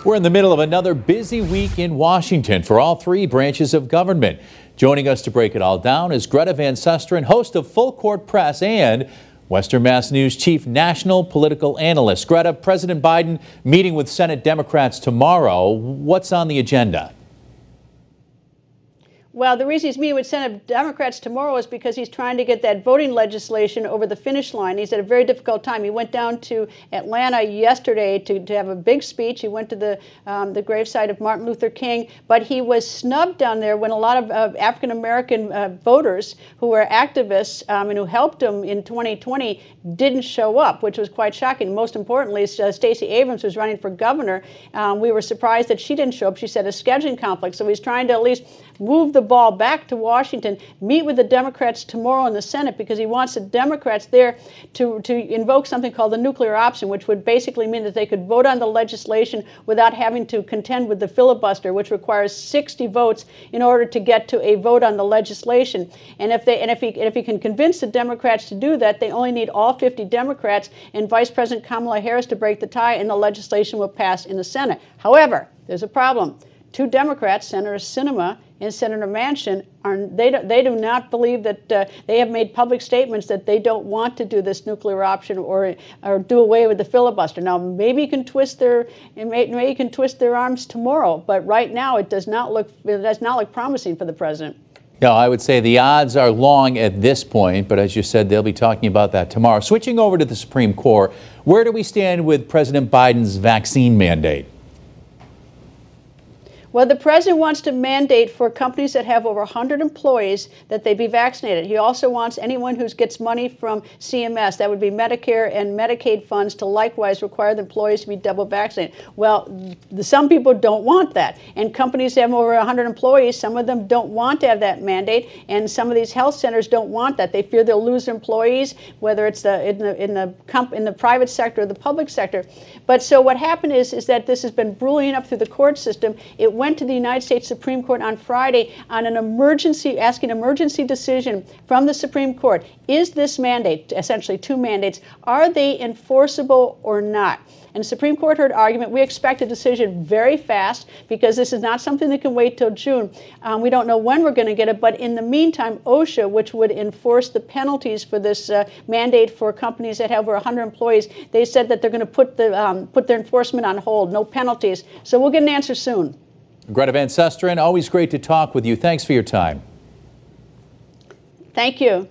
We're in the middle of another busy week in Washington for all three branches of government. Joining us to break it all down is Greta Van Susteren, host of Full Court Press and Western Mass News chief national political analyst. Greta, President Biden meeting with Senate Democrats tomorrow. What's on the agenda? Well, the reason he's meeting with Senate Democrats tomorrow is because he's trying to get that voting legislation over the finish line. He's at a very difficult time. He went down to Atlanta yesterday to have a big speech. He went to the gravesite of Martin Luther King, but he was snubbed down there when a lot of African-American voters who were activists and who helped him in 2020 didn't show up, which was quite shocking. Most importantly, Stacey Abrams was running for governor. We were surprised that she didn't show up. She said a scheduling conflict. So he's trying to at least move the ball back to Washington, meet with the Democrats tomorrow in the Senate, because he wants the Democrats there to invoke something called the nuclear option, which would basically mean that they could vote on the legislation without having to contend with the filibuster, which requires 60 votes in order to get to a vote on the legislation. And if he can convince the Democrats to do that, they only need all 50 Democrats and Vice President Kamala Harris to break the tie, and the legislation will pass in the Senate. However, there's a problem. Two Democrats, Senator Sinema and Senator Manchin, they do not believe that they have made public statements that they don't want to do this nuclear option or do away with the filibuster. Now, maybe you can twist their arms tomorrow, but right now it does not look promising for the president. Yeah, I would say the odds are long at this point, but as you said, they'll be talking about that tomorrow. Switching over to the Supreme Court, where do we stand with President Biden's vaccine mandate? Well, the president wants to mandate for companies that have over 100 employees that they be vaccinated. He also wants anyone who gets money from CMS, that would be Medicare and Medicaid funds, to likewise require the employees to be double vaccinated. Well, some people don't want that. And companies that have over 100 employees, some of them don't want to have that mandate. And some of these health centers don't want that. They fear they'll lose their employees, whether it's in the private sector or the public sector. But so what happened is that this has been bullying up through the court system. It went to the United States Supreme Court on Friday on an asking emergency decision from the Supreme Court. Is this mandate, essentially two mandates, are they enforceable or not? And the Supreme Court heard argument. We expect a decision very fast because this is not something that can wait till June. We don't know when we're going to get it, but in the meantime, OSHA, which would enforce the penalties for this mandate for companies that have over 100 employees, they said that they're going to put their enforcement on hold, no penalties. So we'll get an answer soon. Greta Van Susteren, always great to talk with you. Thanks for your time. Thank you.